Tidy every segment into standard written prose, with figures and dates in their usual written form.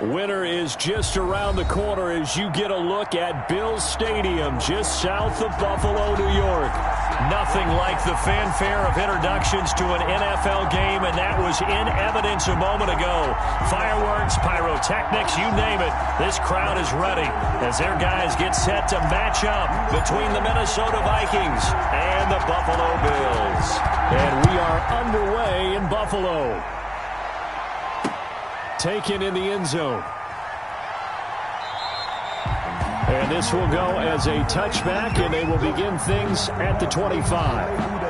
Winter is just around the corner as you get a look at Bills Stadium just south of Buffalo, New York. Nothing like the fanfare of introductions to an NFL game, and that was in evidence a moment ago. Fireworks, pyrotechnics, you name it. This crowd is ready as their guys get set to match up between the Minnesota Vikings and the Buffalo Bills. And we are underway in Buffalo. Taken in the end zone. And this will go as a touchback, and they will begin things at the 25.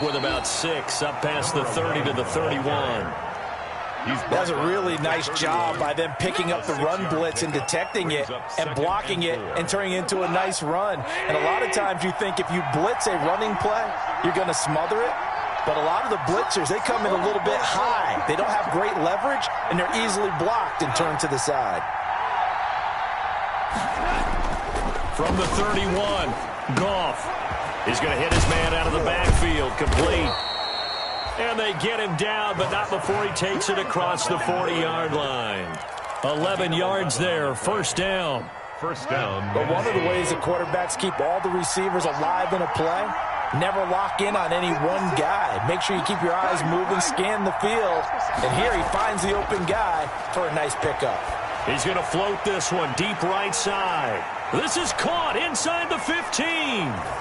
With about 6 up past the 30 to the 31. That's a really nice job by them picking up the run blitz and detecting it and blocking it and turning it into a nice run. And a lot of times you think if you blitz a running play, you're going to smother it. But a lot of the blitzers, they come in a little bit high. They don't have great leverage, and they're easily blocked and turned to the side. From the 31, Goff. He's going to hit his man out of the backfield, complete. And they get him down, but not before he takes it across the 40-yard line. 11 yards there, first down. First down. But one of the ways the quarterbacks keep all the receivers alive in a play, never lock in on any one guy. Make sure you keep your eyes moving, scan the field. And here he finds the open guy for a nice pickup. He's going to float this one deep right side. This is caught inside the 15.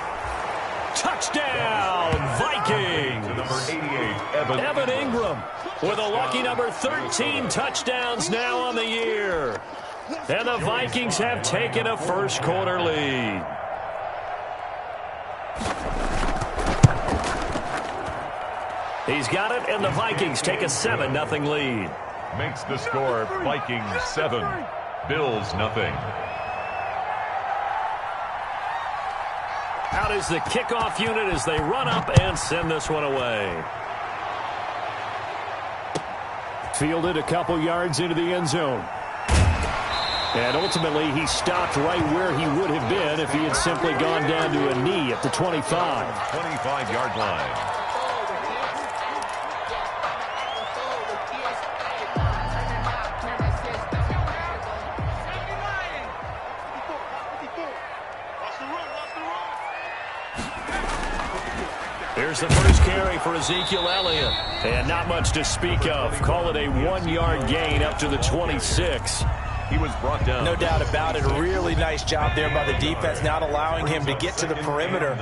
Touchdown, Vikings! To number 88, Evan Ingram with a lucky number 13 touchdowns now on the year. And the Vikings have taken a first quarter lead. He's got it, and the Vikings take a 7-0 lead. Makes the score Vikings 7, Bills nothing. Out is the kickoff unit as they run up and send this one away. Fielded a couple yards into the end zone. And ultimately, he stopped right where he would have been if he had simply gone down to a knee at the 25. 25-yard line. Here's the first carry for Ezekiel Elliott. And not much to speak of. Call it a 1-yard gain up to the 26. He was brought down. No doubt about it. A really nice job there by the defense, not allowing him to get to the perimeter.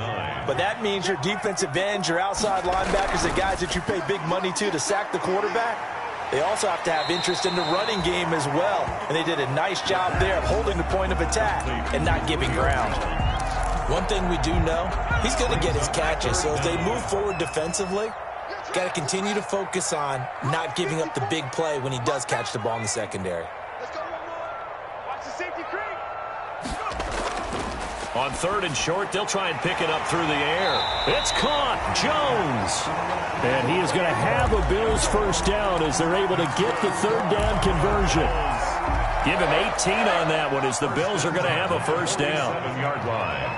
But that means your defensive ends, your outside linebackers, the guys that you pay big money to sack the quarterback, they also have to have interest in the running game as well. And they did a nice job there of holding the point of attack and not giving ground. One thing we do know, he's going to get his catches. So as they move forward defensively, got to continue to focus on not giving up the big play when he does catch the ball in the secondary. On 3rd and short, they'll try and pick it up through the air. It's caught. Jones. And he is going to have a Bills first down as they're able to get the 3rd down conversion. Give him 18 on that one as the Bills are going to have a first down. 7-yard line.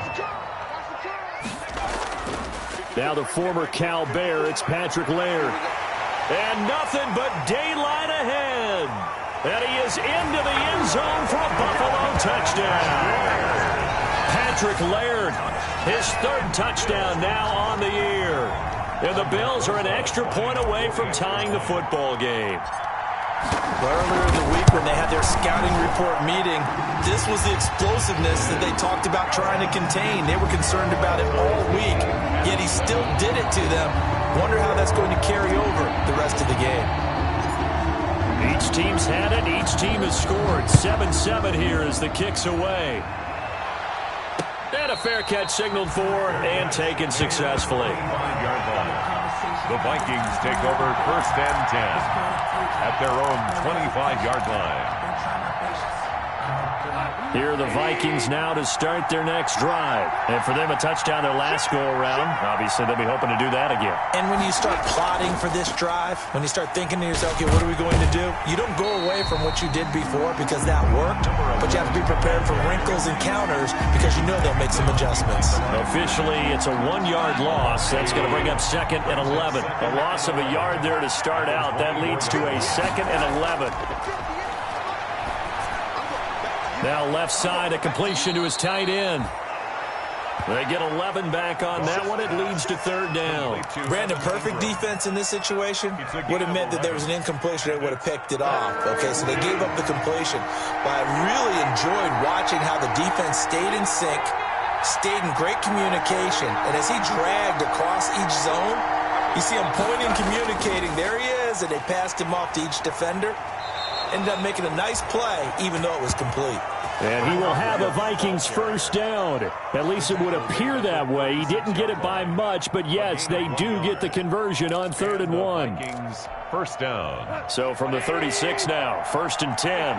Now the former Cal Bear, it's Patrick Laird. And nothing but daylight ahead. And he is into the end zone for a Buffalo touchdown. Patrick Laird, his 3rd touchdown now on the year. And the Bills are an extra point away from tying the football game. Earlier in the week when they had their scouting report meeting, this was the explosiveness that they talked about trying to contain. They were concerned about it all week, yet he still did it to them. Wonder how that's going to carry over the rest of the game. Each team's had it. Each team has scored. 7-7 here as the kick's away. And a fair catch signaled for and taken successfully. 5-yard line. The Vikings take over 1st and 10 at their own 25-yard line. Here are the Vikings now to start their next drive. And for them, a touchdown their last go-around. Obviously, they'll be hoping to do that again. And when you start plotting for this drive, when you start thinking to yourself, okay, what are we going to do? You don't go away from what you did before because that worked, but you have to be prepared for wrinkles and counters because you know they'll make some adjustments. Officially, it's a 1-yard loss. That's going to bring up 2nd and 11. A loss of a yard there to start out. That leads to a 2nd and 11. Now left side, a completion to his tight end. They get 11 back on that one. It leads to 3rd down. Brandon, perfect defense in this situation would have meant that there was an incompletion. They would have picked it off. Okay, so they gave up the completion. But I really enjoyed watching how the defense stayed in sync, stayed in great communication. And as he dragged across each zone, you see him pointing, communicating. There he is, and they passed him off to each defender. Ended up making a nice play, even though it was complete. And he will have a Vikings 1st down. At least it would appear that way. He didn't get it by much, but yes, they do get the conversion on 3rd and 1. Vikings 1st down. So from the 36 now, 1st and 10.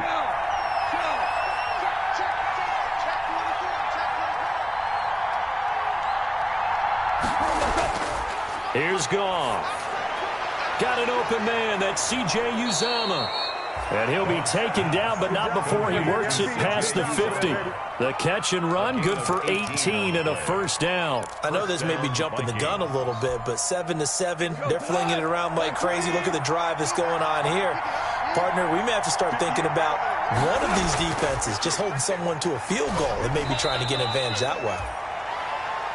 Here's Goff. Got an open man. That's C.J. Uzomah. And he'll be taken down, but not before he works it past the 50. The catch and run, good for 18 and a 1st down. I know this may be jumping the gun a little bit, but 7-7, they're flinging it around like crazy. Look at the drive that's going on here. Partner, we may have to start thinking about one of these defenses just holding someone to a field goal and maybe trying to get an advantage that way.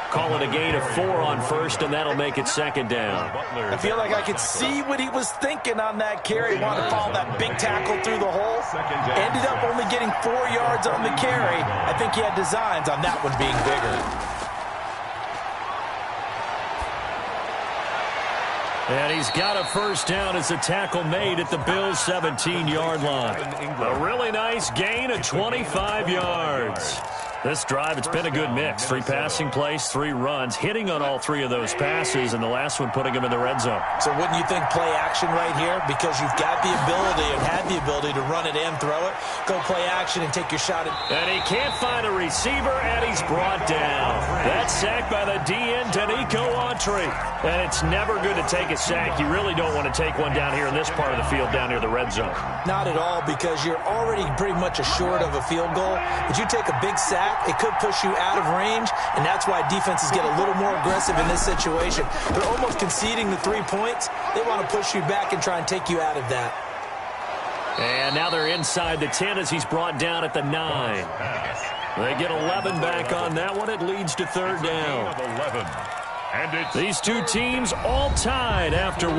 Call it a gain of 4 on 1st, and that'll make it 2nd down. I feel like I could see what he was thinking on that carry. He wanted to follow that big tackle through the hole. Ended up only getting 4 yards on the carry. I think he had designs on that one being bigger. And he's got a 1st down as a tackle made at the Bills' 17-yard line. A really nice gain of 25 yards. This drive, it's been a good mix. 3 passing plays, 3 runs, hitting on all 3 of those passes, and the last one putting him in the red zone. So wouldn't you think play action right here? Because you've got the ability and had the ability to run it and throw it. Go play action and take your shot at. And he can't find a receiver, and he's brought down. That's sacked by the DN, Danico Autry. And it's never good to take a sack. You really don't want to take one down here in this part of the field, down near the red zone. Not at all, because you're already pretty much assured of a field goal. But you take a big sack, it could push you out of range, and that's why defenses get a little more aggressive in this situation. They're almost conceding the 3 points. They want to push you back and try and take you out of that. And now they're inside the 10 as he's brought down at the 9. They get 11 back on that one. It leads to 3rd down. 11. And it's these 2 teams all tied after 1.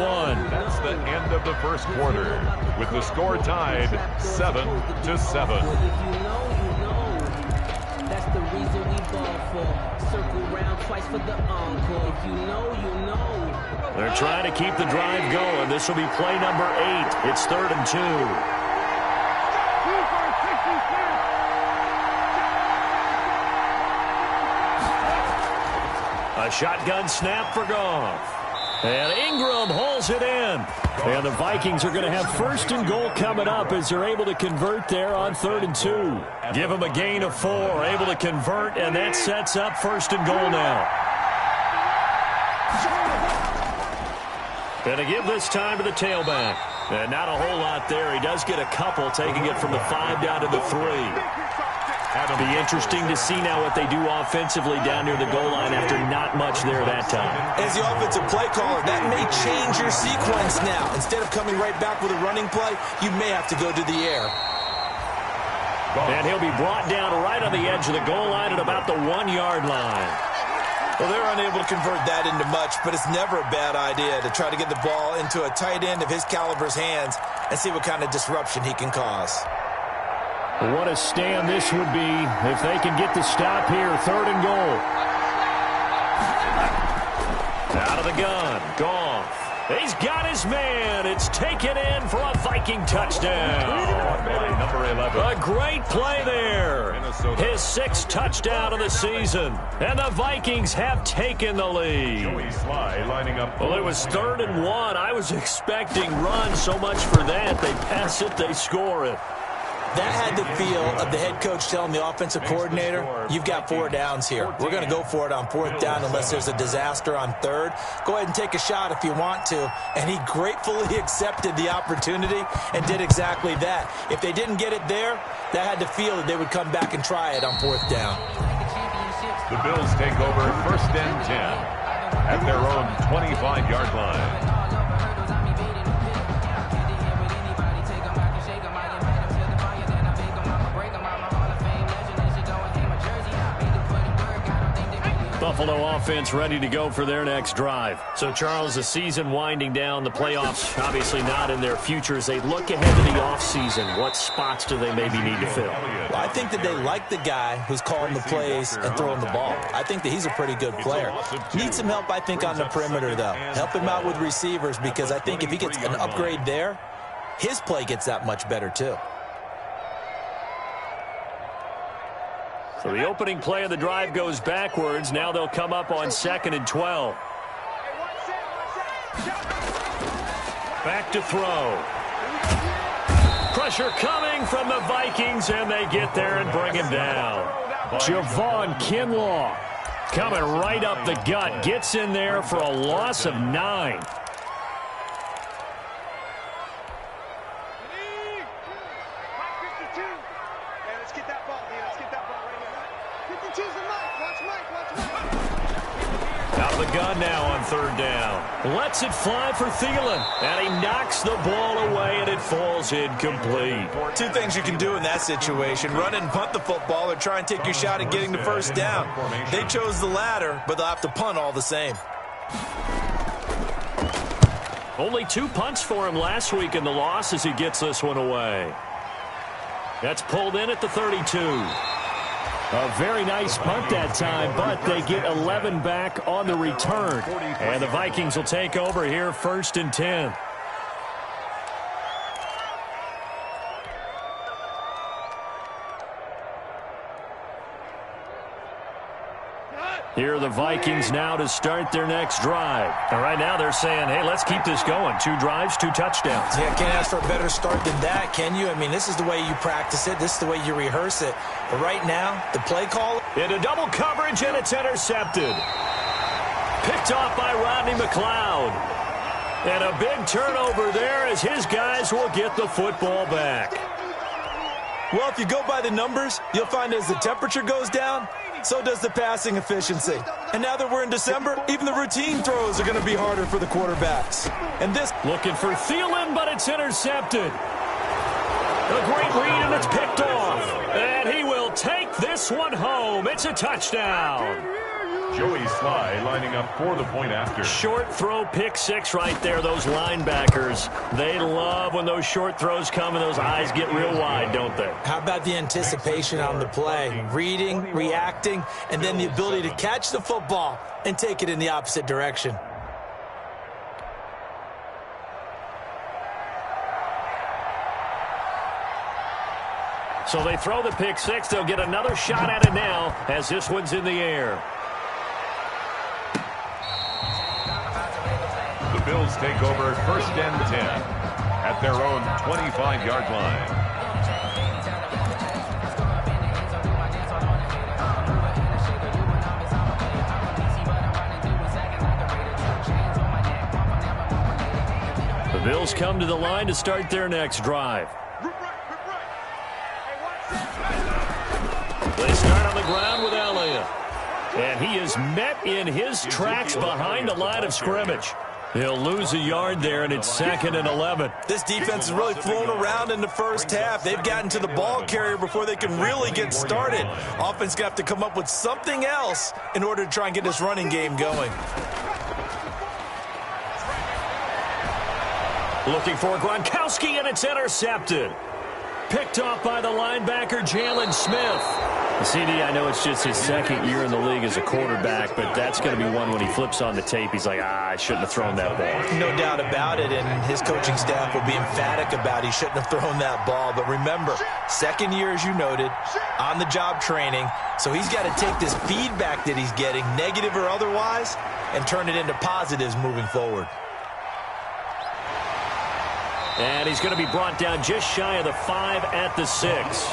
That's the end of the 1st quarter, with the score tied 7-7. The reason we ball for. Circle round twice for the encore. If you know, you know. They're trying to keep the drive going. This will be play number 8. It's 3rd and 2. A shotgun snap for Goff. And Ingram hauls it in. And the Vikings are going to have 1st and goal coming up as they're able to convert there on 3rd and 2. Give them a gain of 4, able to convert, and that sets up 1st and goal now. Going to give this time to the tailback. And not a whole lot there. He does get a couple, taking it from the 5 down to the 3. It'll be interesting to see now what they do offensively down near the goal line after not much there that time. As the offensive play caller, that may change your sequence now. Instead of coming right back with a running play, you may have to go to the air. And he'll be brought down right on the edge of the goal line at about the 1-yard line. Well, they're unable to convert that into much, but it's never a bad idea to try to get the ball into a tight end of his caliber's hands and see what kind of disruption he can cause. What a stand this would be if they can get the stop here. 3rd and goal. Out of the gun. Goff. He's got his man. It's taken in for a Viking touchdown. Number 11. A great play there. His 6th touchdown of the season. And the Vikings have taken the lead. Lining up. Well, it was 3rd and 1. I was expecting run so much for that. They pass it, they score it. That had the feel of the head coach telling the offensive coordinator, you've got 4 downs here. We're going to go for it on 4th down unless there's a disaster on 3rd. Go ahead and take a shot if you want to. And he gratefully accepted the opportunity and did exactly that. If they didn't get it there, that had the feel that they would come back and try it on 4th down. The Bills take over 1st and 10 at their own 25-yard line. Buffalo offense ready to go for their next drive. So, Charles, the season winding down, the playoffs obviously not in their futures. They look ahead to the offseason. What spots do they maybe need to fill? Well, I think that they like the guy who's calling the plays and throwing the ball. I think that he's a pretty good player. Needs some help, I think, on the perimeter, though. Help him out with receivers, because I think if he gets an upgrade there, his play gets that much better, too. So the opening play of the drive goes backwards. Now they'll come up on 2nd and 12. Back to throw. Pressure coming from the Vikings, and they get there and bring him down. Javon Kinlaw coming right up the gut. Gets in there for a loss of 9. Out of the gun now on 3rd down. Lets it fly for Thielen. And he knocks the ball away, and it falls incomplete. 2 things you can do in that situation. Run and punt the football or try and take your shot at getting the 1st down. They chose the latter, but they'll have to punt all the same. Only 2 punts for him last week in the loss as he gets this one away. That's pulled in at the 32. A very nice punt that time, but they get 11 back on the return. And the Vikings will take over here 1st and 10. Here are the Vikings now to start their next drive. And right now they're saying, hey, let's keep this going. 2 drives, 2 touchdowns. Yeah, can't ask for a better start than that, can you? I mean, this is the way you practice it. This is the way you rehearse it. But right now, the play call. Into double coverage, and it's intercepted. Picked off by Rodney McLeod. And a big turnover there as his guys will get the football back. Well, if you go by the numbers, you'll find as the temperature goes down, so does the passing efficiency. And now that we're in December, even the routine throws are going to be harder for the quarterbacks. And this... Looking for Thielen, but it's intercepted. A great read, and it's picked off. And he will take this one home. It's a touchdown. Joey Sly lining up for the point after. Short throw, pick 6 right there. Those linebackers, they love when those short throws come and those eyes get real wide, don't they? How about the anticipation on the play? Reading, reacting, and then the ability to catch the football and take it in the opposite direction. So they throw the pick 6. They'll get another shot at it now as this one's in the air. The Bills take over 1st and 10 at their own 25-yard line. The Bills come to the line to start their next drive. They start on the ground with Elliott. And he is met in his tracks behind the line of scrimmage. He'll lose a yard there, and it's 2nd and 11. This defense has really flown around in the first half. They've gotten to the ball carrier before they can really get started. Offense going to have to come up with something else in order to try and get this running game going. Looking for Gronkowski, and it's intercepted. Picked off by the linebacker, Jalen Smith. CD, I know it's just his 2nd year in the league as a quarterback, but that's going to be one when he flips on the tape. He's like, I shouldn't have thrown that ball. No doubt about it, and his coaching staff will be emphatic about he shouldn't have thrown that ball. But remember, 2nd year, as you noted, on-the-job training. So he's got to take this feedback that he's getting, negative or otherwise, and turn it into positives moving forward. And he's going to be brought down just shy of the 5 at the 6.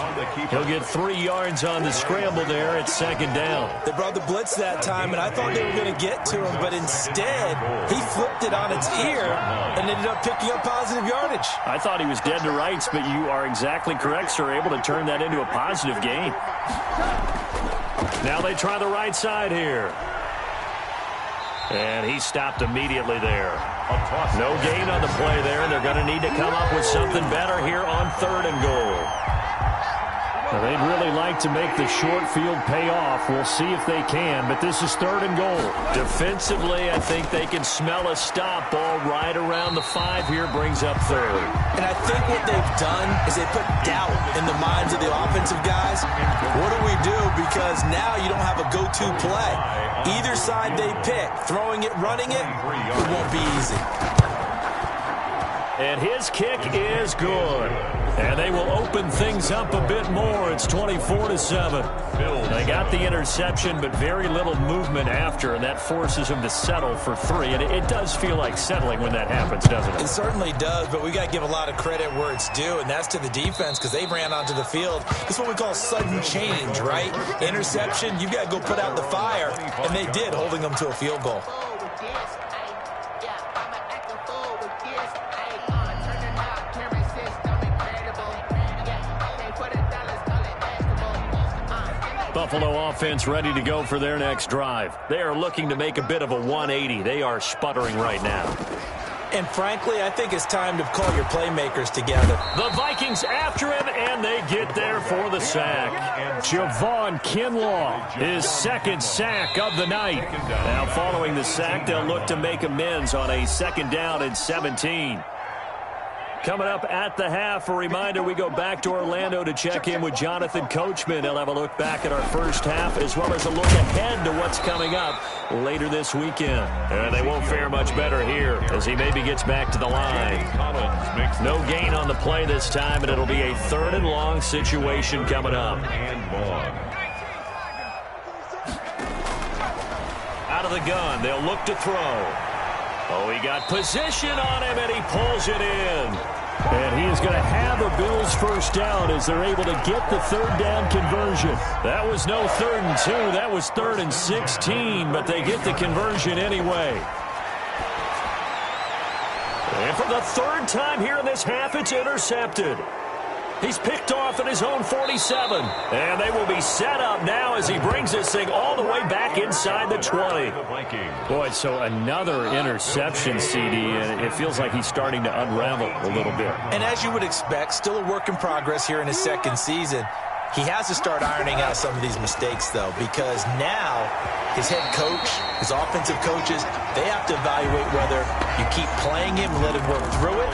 He'll get 3 yards on the scramble there at second down. They brought the blitz that time, and I thought they were going to get to him, but instead he flipped it on its ear and ended up picking up positive yardage. I thought he was dead to rights, but you are exactly correct, sir. Able to turn that into a positive gain. Now they try the right side here. And he stopped immediately there. No gain on the play there, and they're going to need to come up with something better here on 3rd and goal. Now, they'd really like to make the short field pay off. We'll see if they can, but this is 3rd and goal. Defensively, I think they can smell a stop. Ball right around the 5 here, brings up 3rd. And I think what they've done is they put doubt in the minds of the offensive guys. What do we do? Because now you don't have a go-to play. Either side they pick, throwing it, running it, it won't be easy. And his kick is good. And they will open things up a bit more. It's 24-7. They got the interception, but very little movement after, and that forces them to settle for 3. And it does feel like settling when that happens, doesn't it? It certainly does, but we got to give a lot of credit where it's due, and that's to the defense because they ran onto the field. It's what we call sudden change, right? Interception, you got to go put out the fire, and they did, holding them to a field goal. Buffalo offense ready to go for their next drive. They are looking to make a bit of a 180. They are sputtering right now. And frankly, I think it's time to call your playmakers together. The Vikings after him, and they get there for the sack. Javon Kinlaw, his 2nd sack of the night. Now following the sack, they'll look to make amends on a 2nd down and 17. Coming up at the half, a reminder, we go back to Orlando to check in with Jonathan Coachman. He'll have a look back at our first half as well as a look ahead to what's coming up later this weekend. And they won't fare much better here as he maybe gets back to the line. No gain on the play this time, and it'll be a 3rd and long situation coming up. Out of the gun, they'll look to throw. Oh, he got position on him, and he pulls it in. And he is going to have a Bills first down as they're able to get the 3rd down conversion. That was no 3rd and 2. That was 3rd and 16, but they get the conversion anyway. And for the 3rd time here in this half, it's intercepted. He's picked off at his own 47. And they will be set up now as he brings this thing all the way back inside the 20. Boy, so another interception, CD, and it feels like he's starting to unravel a little bit. And as you would expect, still a work in progress here in his 2nd season. He has to start ironing out some of these mistakes, though, because now his head coach, his offensive coaches, they have to evaluate whether you keep playing him and let him work through it,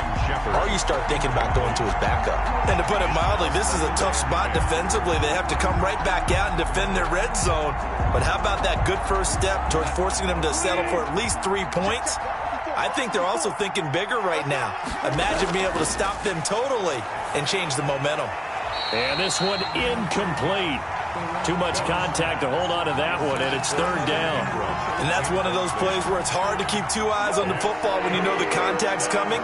or you start thinking about going to his backup. And to put it mildly, this is a tough spot defensively. They have to come right back out and defend their red zone. But how about that good first step towards forcing them to settle for at least 3 points? I think they're also thinking bigger right now. Imagine being able to stop them totally and change the momentum. And this one incomplete. Too much contact to hold on to that one, and it's 3rd down. And that's one of those plays where it's hard to keep 2 eyes on the football when you know the contact's coming,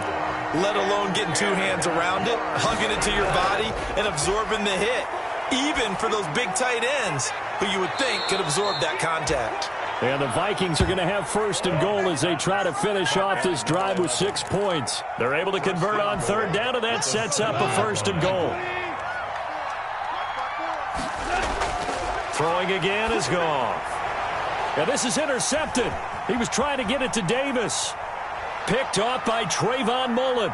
let alone getting 2 hands around it, hugging it to your body, and absorbing the hit, even for those big tight ends who you would think could absorb that contact. And the Vikings are going to have 1st and goal as they try to finish off this drive with 6 points. They're able to convert on 3rd down, and that sets up a 1st and goal. Throwing again is Goff. Now this is intercepted. He was trying to get it to Davis. Picked off by Trayvon Mullen.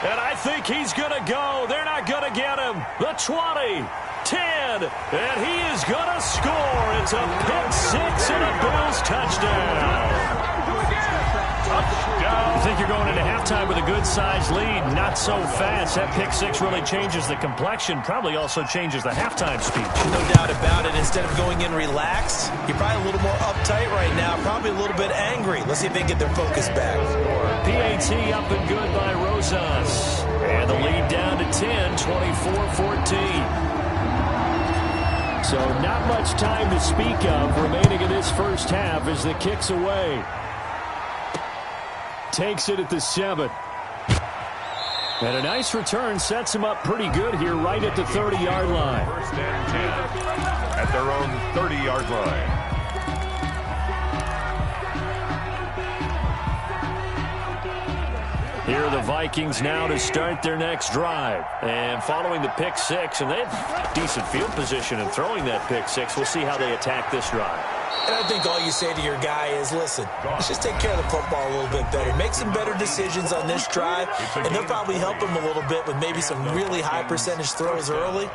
And I think he's going to go. They're not going to get him. The 20, 10, and he is going to score. It's a pick-6 and a Bills touchdown. I think you're going into halftime with a good-sized lead. Not so fast. That pick-6 really changes the complexion. Probably also changes the halftime speech. No doubt about it. Instead of going in relaxed, you're probably a little more uptight right now. Probably a little bit angry. Let's see if they can get their focus back. PAT up and good by Rosas. And the lead down to 10, 24-14. So not much time to speak of remaining in this first half as the kick's away. Takes it at the 7. And a nice return sets him up pretty good here right at the 30-yard line. First and 10 at their own 30-yard line. Here are the Vikings now to start their next drive. And following the pick six, and they have decent field position in throwing that pick six. We'll see how they attack this drive. And I think all you say to your guy is, listen, let's just take care of the football a little bit better. Make some better decisions on this drive, and they'll probably help him a little bit with maybe some really high percentage throws early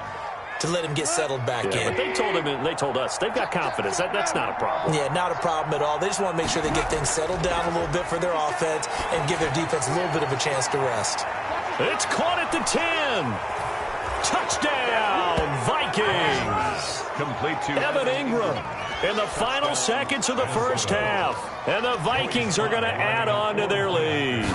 to let him get settled back in. But they told him, and they told us, they've got confidence. That's not a problem. Yeah, not a problem at all. They just want to make sure they get things settled down a little bit for their offense and give their defense a little bit of a chance to rest. It's caught at the 10. Touchdown, Vikings. Complete to Evan Ingram in the final seconds of the first half. And the Vikings are going to add on to their lead.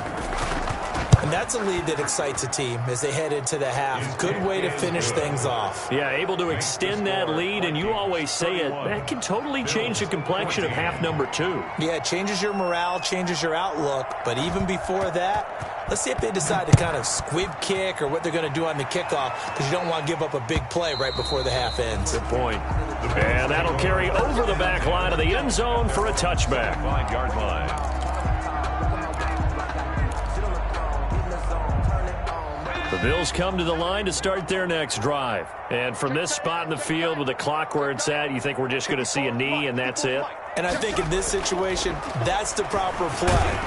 And that's a lead that excites a team as they head into the half. Good way to finish things off. Yeah, able to extend that lead, and you always say it, that can totally change the complexion of half number 2. Yeah, it changes your morale, changes your outlook. But even before that, let's see if they decide to kind of squib kick or what they're going to do on the kickoff, because you don't want to give up a big play right before the half ends. Good point. And that'll carry over the back line of the end zone for a touchback. 5-yard line. The Bills come to the line to start their next drive. And from this spot in the field with the clock where it's at, you think we're just going to see a knee and that's it? And I think in this situation, that's the proper play.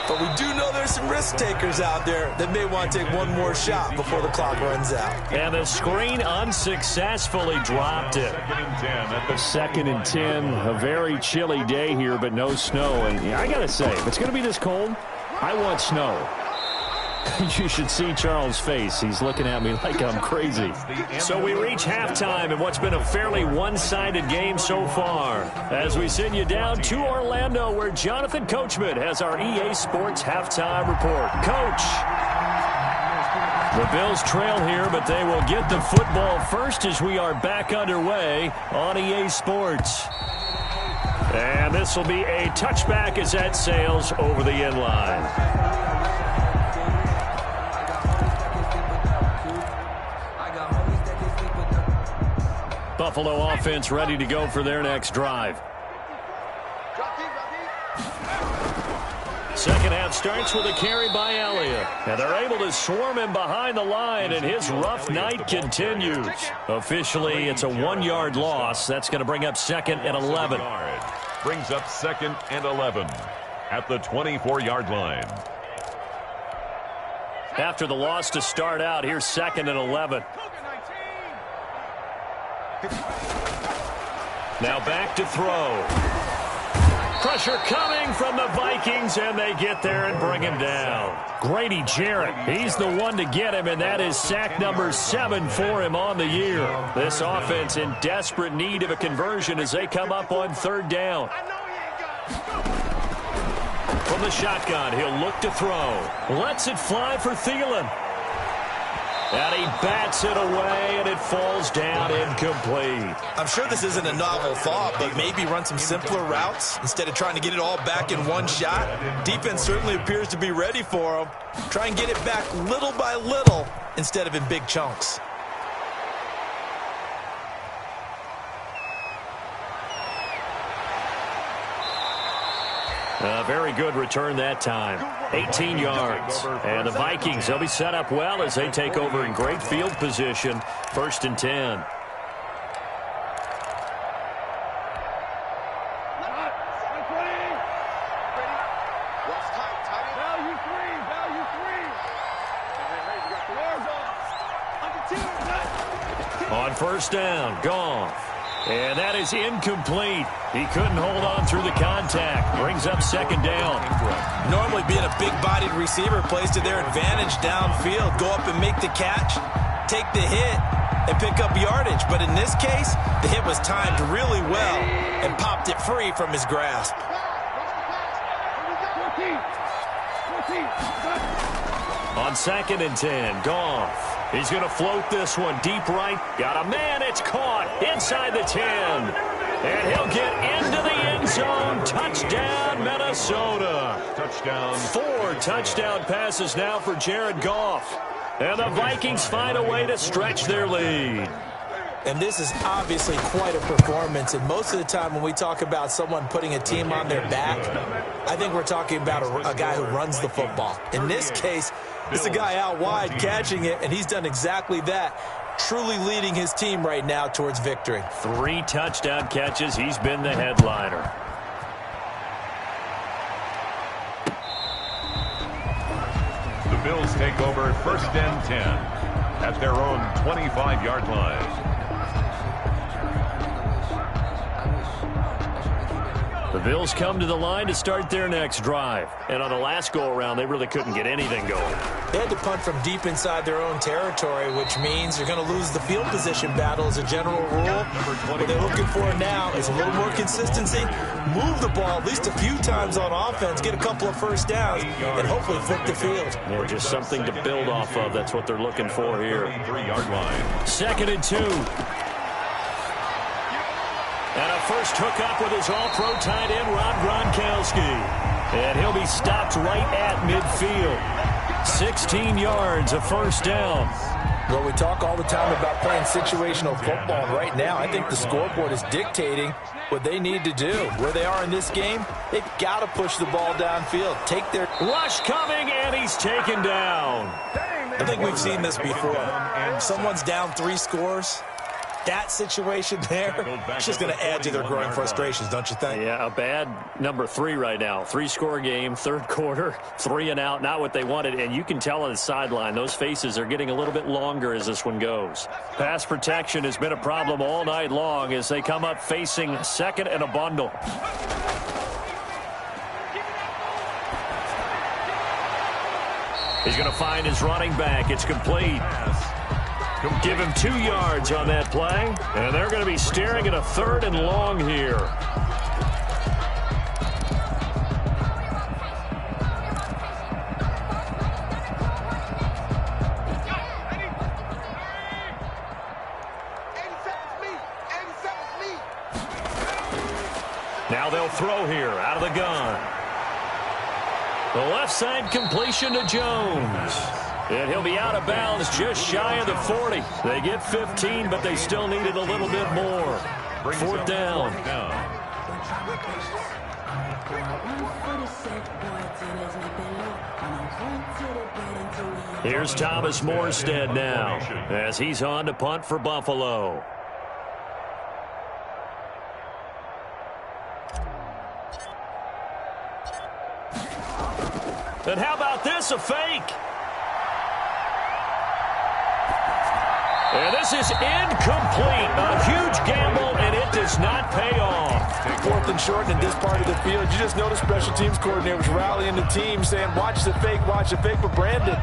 But we do know there's some risk takers out there that may want to take one more shot before the clock runs out. And the screen unsuccessfully dropped it. Second and 10, a very chilly day here, but no snow. And yeah, I got to say, if it's going to be this cold, I want snow. You should see Charles' face. He's looking at me like I'm crazy. So we reach halftime in what's been a fairly one-sided game so far. As we send you down to Orlando, where Jonathan Coachman has our EA Sports halftime report. Coach. The Bills trail here, but they will get the football first as we are back underway on EA Sports. And this will be a touchback as that sails over the end line. Buffalo offense ready to go for their next drive. Second half starts with a carry by Elliott. And they're able to swarm him behind the line, and his rough night continues. Officially, it's a 1-yard loss. That's going to bring up 2nd and 11. Brings up 2nd and 11 at the 24-yard line. After the loss to start out, here's 2nd and 11. Now back to throw. Pressure coming from the Vikings, and they get there and bring him down. Grady Jarrett, he's the one to get him, and that is sack number 7 for him on the year. This offense in desperate need of a conversion as they come up on 3rd down. From the shotgun, he'll look to throw. Lets it fly for Thielen. And he bats it away, and it falls down incomplete. I'm sure this isn't a novel thought, but maybe run some simpler routes instead of trying to get it all back in one shot. Defense certainly appears to be ready for him. Try and get it back little by little instead of in big chunks. A very good return that time. 18 yards. And the Vikings, they'll be set up well as they take over in great field position. 1st and 10. On 1st down, Goff. And that is incomplete. He couldn't hold on through the contact. Brings up 2nd down. Normally being a big-bodied receiver plays to their advantage downfield. Go up and make the catch, take the hit, and pick up yardage. But in this case, the hit was timed really well and popped it free from his grasp. On 2nd and 10, Goff. He's going to float this one deep right. Got a man. It's caught inside the 10. And he'll get into the end end zone. Touchdown, Minnesota. Touchdown. 4 touchdown passes now for Jared Goff. And the Vikings find a way to stretch their lead. And this is obviously quite a performance. And most of the time when we talk about someone putting a team on their back, I think we're talking about a guy who runs the football. In this case, it's a guy out wide catching it, and he's done exactly that, truly leading his team right now towards victory. 3 touchdown catches. He's been the headliner. The Bills take over 1st and 10 at their own 25-yard line. The Bills come to the line to start their next drive. And on the last go-around, they really couldn't get anything going. They had to punt from deep inside their own territory, which means you're going to lose the field position battle as a general rule. What they're looking for now is a little more consistency, move the ball at least a few times on offense, get a couple of first downs, and hopefully flip the field. Yeah, just something to build off of. That's what they're looking for here. 3-yard line. 2nd and 2. And a first hookup with his all-pro tight end, Rob Gronkowski. And he'll be stopped right at midfield. 16 yards, a first down. Well, we talk all the time about playing situational football, and right now I think the scoreboard is dictating what they need to do. Where they are in this game, they've got to push the ball downfield. Take their rush coming, and he's taken down. I think we've seen this before. Someone's down 3 scores. That situation there, it's just going to add to their growing frustrations, don't you think? Yeah, a bad number 3 right now. 3-score game, 3rd quarter, 3 and out, not what they wanted. And you can tell on the sideline, those faces are getting a little bit longer as this one goes. Pass protection has been a problem all night long as they come up facing 2nd and a bundle. He's going to find his running back. It's complete. Give him 2 yards on that play. And they're going to be staring at a 3rd and long here. Now they'll throw here out of the gun. The left side completion to Jones. And he'll be out of bounds just shy of the 40. They get 15, but they still needed a little bit more. 4th down. Here's Thomas Morstead now as he's on to punt for Buffalo. And how about this, a fake? And this is incomplete. A huge gamble, and it does not pay off. 4th and short in this part of the field. You just noticed special teams coordinators rallying the team saying, watch the fake, but Brandon,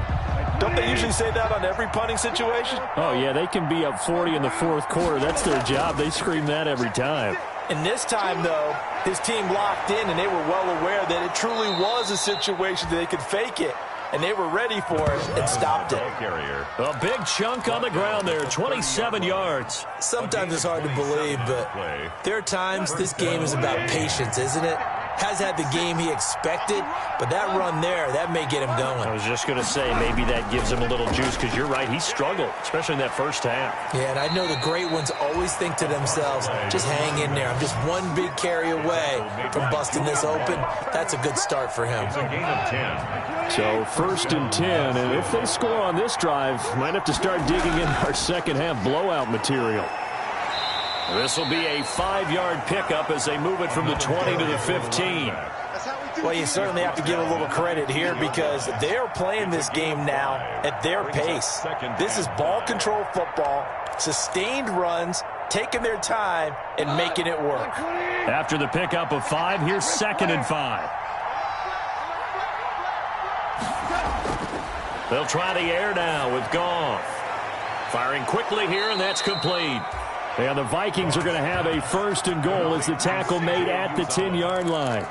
don't they usually say that on every punting situation? Oh, yeah, they can be up 40 in the 4th quarter. That's their job. They scream that every time. And this time, though, his team locked in, and they were well aware that it truly was a situation that they could fake it. And they were ready for it and stopped it. A big chunk on the ground there, 27 yards. Sometimes it's hard to believe, but there are times this game is about patience, isn't it? Has had the game he expected, but that run there, that may get him going. I was just going to say, maybe that gives him a little juice, because you're right, he struggled, especially in that first half. Yeah, and I know the great ones always think to themselves, just hang in there. I'm just one big carry away from busting this open. That's a good start for him. It's a gain of 10. So 1st and 10, and if they score on this drive, might have to start digging in our second half blowout material. This will be a 5-yard pickup as they move it from the 20 to the 15. Well, you certainly have to give a little credit here because they are playing this game now at their pace. This is ball control football, sustained runs, taking their time, and making it work. After the pickup of 5, here's 2nd and 5. They'll try the air now with Goff. Firing quickly here, and that's complete. And the Vikings are going to have a 1st and goal as the tackle made at the 10-yard line.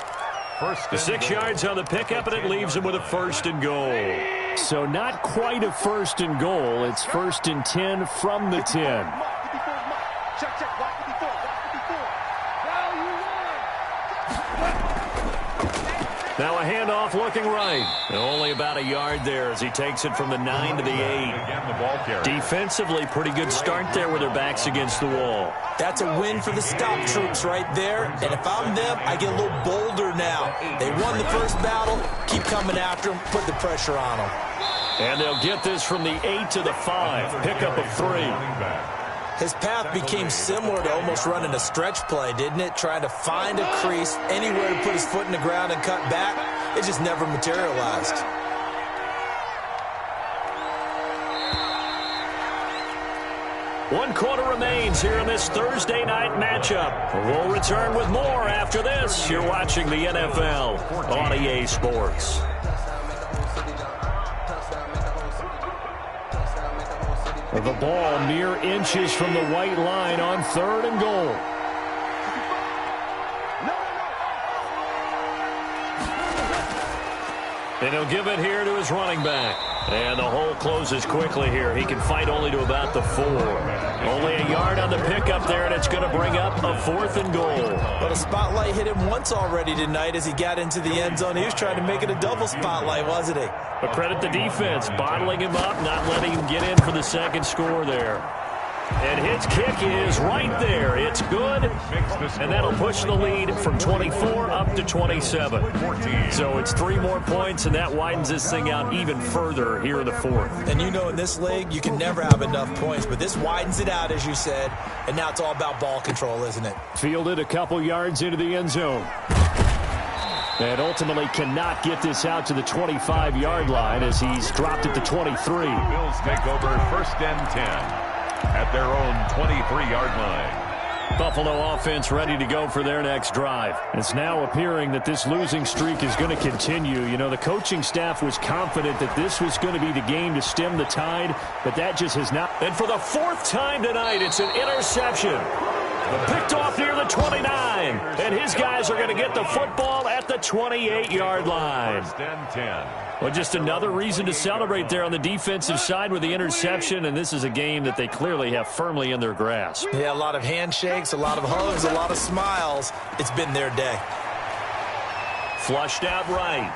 The 6 yards on the pickup, and it leaves them with a 1st and goal. So not quite a 1st and goal. It's 1st and 10 from the 10. Now a handoff looking right. Only about a yard there as he takes it from the 9 to the 8. Defensively, pretty good start there with their backs against the wall. That's a win for the stop troops right there. And if I'm them, I get a little bolder now. They won the first battle. Keep coming after them. Put the pressure on them. And they'll get this from the 8 to the 5. Pickup of 3. His path became similar to almost running a stretch play, didn't it? Trying to find a crease, anywhere to put his foot in the ground and cut back. It just never materialized. One quarter remains here in this Thursday night matchup. We'll return with more after this. You're watching the NFL on EA Sports. The ball mere inches from the white line on 3rd and goal. And he'll give it here to his running back. And the hole closes quickly here. He can fight only to about the 4. Only a yard on the pickup there, and it's going to bring up a 4th and goal. Well, the spotlight hit him once already tonight as he got into the end zone. He was trying to make it a double spotlight, wasn't he? But credit the defense, bottling him up, not letting him get in for the second score there. And his kick is right there. It's good, and that'll push the lead from 24 up to 27. So it's 3 more points, and that widens this thing out even further here in the 4th. And you know in this league, you can never have enough points, but this widens it out, as you said, and now it's all about ball control, isn't it? Fielded a couple yards into the end zone. And ultimately cannot get this out to the 25-yard line as he's dropped it to 23. Bills take over 1st and 10. At their own 23-yard line. Buffalo offense ready to go for their next drive. It's now appearing that this losing streak is going to continue. You know, the coaching staff was confident that this was going to be the game to stem the tide, but that just has not. And for the 4th time tonight, it's an interception. Picked off near the 29, and his guys are going to get the football at the 28-yard line. 1st and 10. Well, just another reason to celebrate there on the defensive side with the interception, and this is a game that they clearly have firmly in their grasp. Yeah, a lot of handshakes, a lot of hugs, a lot of smiles. It's been their day. Flushed out right.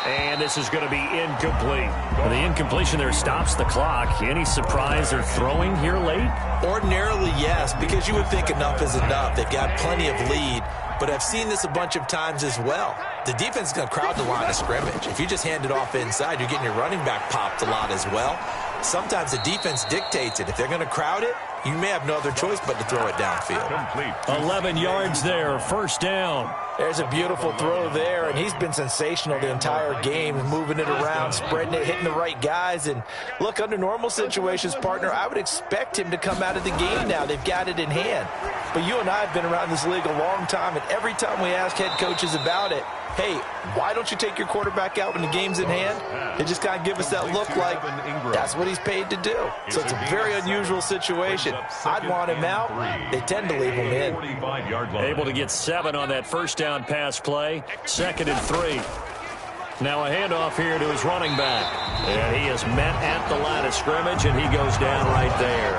And this is going to be incomplete. Well, the incompletion there stops the clock. Any surprise they're throwing here late? Ordinarily, yes, because you would think enough is enough. They've got plenty of lead, but I've seen this a bunch of times as well. The defense is going to crowd the line of scrimmage. If you just hand it off inside, you're getting your running back popped a lot as well. Sometimes the defense dictates it. If they're going to crowd it, you may have no other choice but to throw it downfield. Complete. 11 yards there, 1st down. There's a beautiful throw there, and he's been sensational the entire game, moving it around, spreading it, hitting the right guys. And look, under normal situations, partner, I would expect him to come out of the game now. They've got it in hand. But you and I have been around this league a long time, and every time we ask head coaches about it, hey, why don't you take your quarterback out when the game's in hand? They just kind of give us that look like that's what he's paid to do. So it's a very unusual situation. I'd want him out. They tend to leave him in. Able to get 7 on that first down pass play. 2nd and 3. Now a handoff here to his running back. And he is met at the line of scrimmage, and he goes down right there.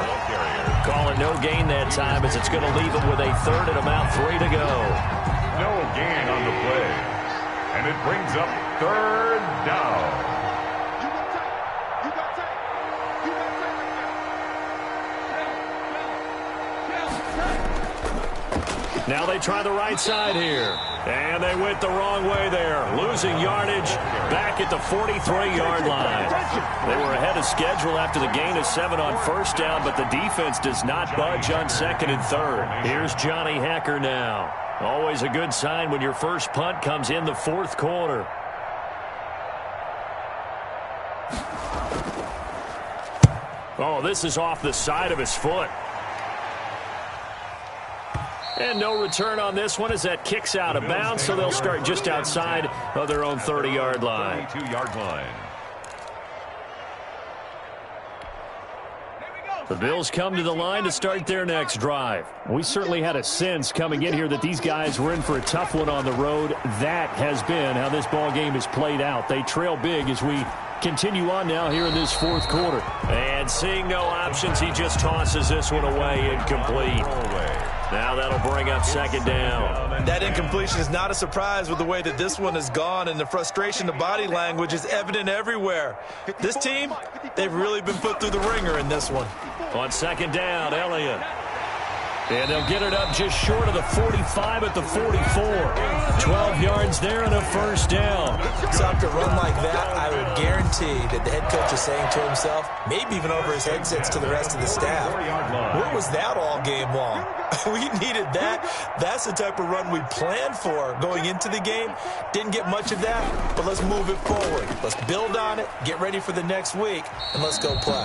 Call it no gain that time as it's going to leave him with a 3rd and about 3 to go. No gain on the play. And it brings up 3rd down. Now they try the right side here. And they went the wrong way there. Losing yardage back at the 43-yard line. They were ahead of schedule after the gain of 7 on 1st down, but the defense does not budge on 2nd and 3rd. Here's Johnny Hecker now. Always a good sign when your first punt comes in the 4th quarter. Oh, this is off the side of his foot. And no return on this one as that kicks out of bounds, so they'll start just outside of their own 30-yard line. 32-yard line. The Bills come to the line to start their next drive. We certainly had a sense coming in here that these guys were in for a tough one on the road. That has been how this ball game has played out. They trail big as we continue on now here in this 4th quarter. And seeing no options, he just tosses this one away, incomplete. Now that'll bring up second down. That incompletion is not a surprise with the way that this one has gone, and the frustration, the body language is evident everywhere. This team, they've really been put through the ringer in this one. On second down, Elliott. And they'll get it up just short of the 45 at the 44. 12 yards there and a first down. So after a run like that, I would guarantee that the head coach is saying to himself, maybe even over his headsets to the rest of the staff, where was that all game long? We needed that. That's the type of run we planned for going into the game. Didn't get much of that, but let's move it forward. Let's build on it, get ready for the next week, and let's go play.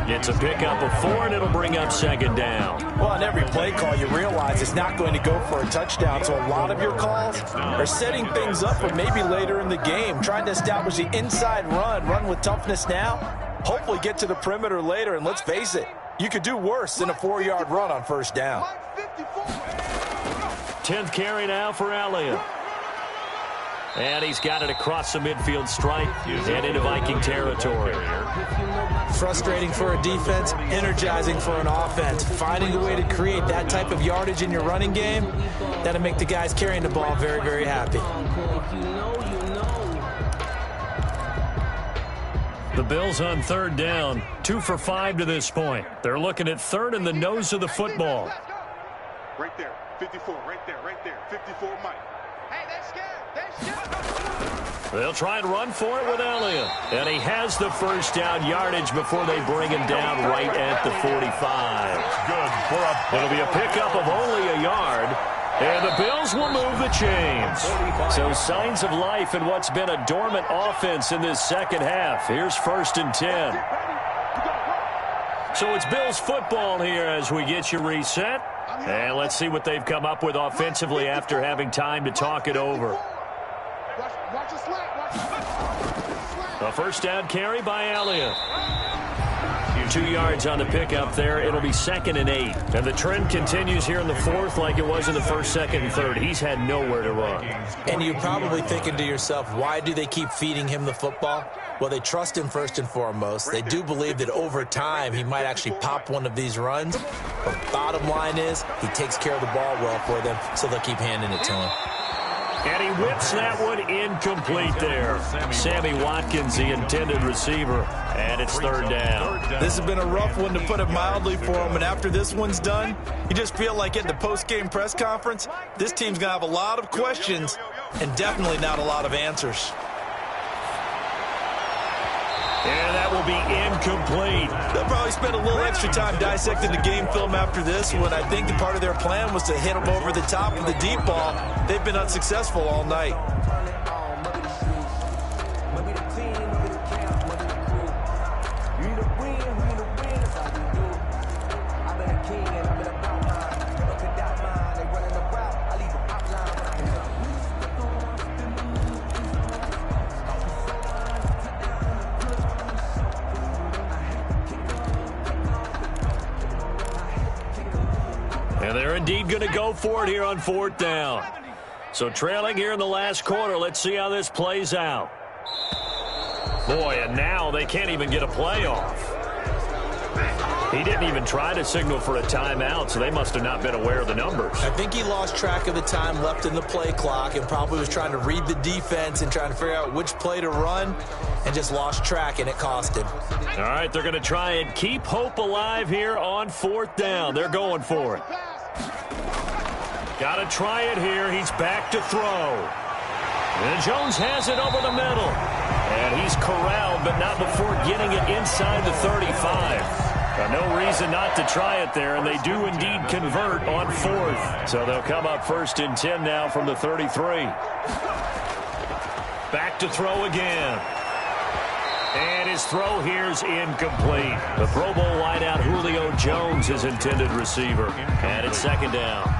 It's a pickup of 4, and it'll bring up second down. Well, on every play call, you realize it's not going to go for a touchdown, so a lot of your calls are setting things up for maybe later in the game, trying to establish the inside run with toughness now, hopefully get to the perimeter later, and let's face it, you could do worse than a 4-yard run on first down. 10th carry now for Elliott. And he's got it across the midfield stripe and into Viking territory. Frustrating for a defense, energizing for an offense. Finding a way to create that type of yardage in your running game, that'll make the guys carrying the ball very, very happy. The Bills on third down, 2 for 5 to this point. They're looking at third in the nose of the football. Right there, 54, right there, 54, Mike. Hey, they're scared. They'll try and run for it with Elliott. And he has the first down yardage before they bring him down right at the 45. Good for a... It'll be a pickup of only a yard. And the Bills will move the chains. So signs of life in what's been a dormant offense in this second half. Here's 1st and 10. So it's Bills football here as we get you reset. And let's see what they've come up with offensively after having time to talk it over. A first down carry by Elliott. 2 yards on the pickup there. It'll be 2nd and 8. And the trend continues here in the 4th like it was in the 1st, 2nd, and 3rd. He's had nowhere to run. And you're probably thinking to yourself, why do they keep feeding him the football? Well, they trust him first and foremost. They do believe that over time he might actually pop one of these runs. But bottom line is he takes care of the ball well for them, so they'll keep handing it to him. And he whips that one incomplete there. Sammy Watkins, the intended receiver. And it's 3rd down. This has been a rough one, to put it mildly, for him. And after this one's done, you just feel like at the post-game press conference, this team's going to have a lot of questions and definitely not a lot of answers. And that will be incomplete. They'll probably spend a little extra time dissecting the game film after this one. I think the part of their plan was to hit them over the top of the deep ball. They've been unsuccessful all night. And they're indeed going to go for it here on 4th down. So trailing here in the last quarter. Let's see how this plays out. Boy, and now they can't even get a play off. He didn't even try to signal for a timeout, so they must have not been aware of the numbers. I think he lost track of the time left in the play clock and probably was trying to read the defense and trying to figure out which play to run, and just lost track, and it cost him. All right, they're going to try and keep hope alive here on 4th down. They're going for it. Got to try it here. He's back to throw. And Jones has it over the middle. And he's corralled, but not before getting it inside the 35. No reason not to try it there, and they do indeed convert on 4th. So they'll come up 1st and 10 now from the 33. Back to throw again. And his throw here's incomplete. The Pro Bowl wideout Julio Jones, his intended receiver. And it's 2nd down.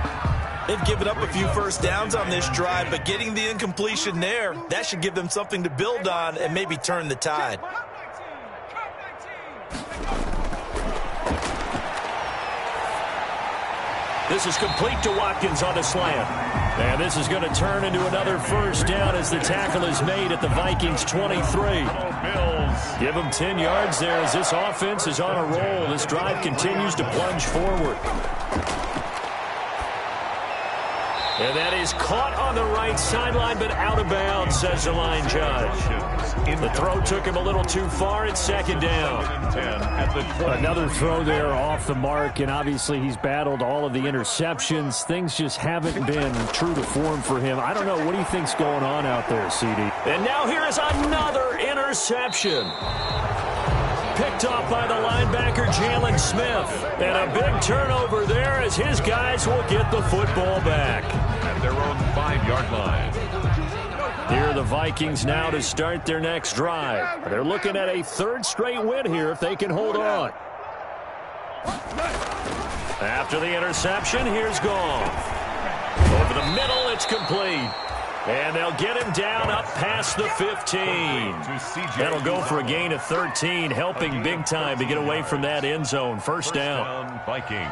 They've given up a few first downs on this drive, but getting the incompletion there, that should give them something to build on and maybe turn the tide. This is complete to Watkins on a slant. And this is going to turn into another first down as the tackle is made at the Vikings 23. Give them 10 yards there as this offense is on a roll. This drive continues to plunge forward. And that is caught on the right sideline, but out of bounds, says the line judge. The throw took him a little too far. It's second down. Another throw there off the mark, and obviously he's battled all of the interceptions. Things just haven't been true to form for him. I don't know. What do you think's going on out there, CD? And now here is another interception. Picked off by the linebacker, Jalen Smith. And a big turnover there as his guys will get the football back. At their own 5-yard line. Here are the Vikings now to start their next drive. They're looking at a third straight win here if they can hold on. After the interception, here's Goff. Over the middle, it's complete. And they'll get him down up past the 15. That'll go for a gain of 13, helping big time to get away from that end zone. First down. Vikings.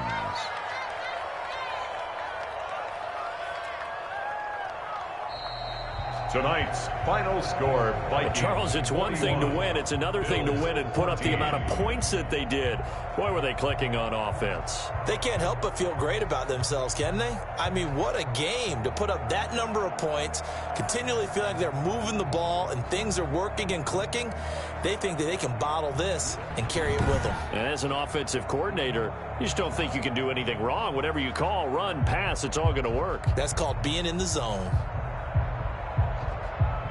Tonight's final score, Vikings. Charles, it's one thing to win. It's another thing to win and put up the amount of points that they did. Boy, were they clicking on offense. They can't help but feel great about themselves, can they? I mean, what a game to put up that number of points, continually feel like they're moving the ball and things are working and clicking. They think that they can bottle this and carry it with them. And as an offensive coordinator, you just don't think you can do anything wrong. Whatever you call, run, pass, it's all going to work. That's called being in the zone.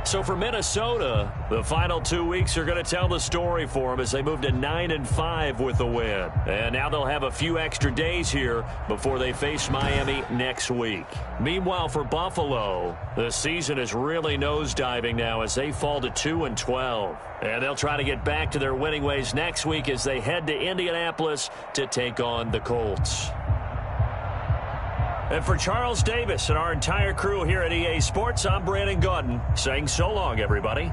So for Minnesota, the final 2 weeks are going to tell the story for them as they move to 9-5 with the win. And now they'll have a few extra days here before they face Miami next week. Meanwhile, for Buffalo, the season is really nosediving now as they fall to 2-12. And they'll try to get back to their winning ways next week as they head to Indianapolis to take on the Colts. And for Charles Davis and our entire crew here at EA Sports, I'm Brandon Gaudin saying so long, everybody.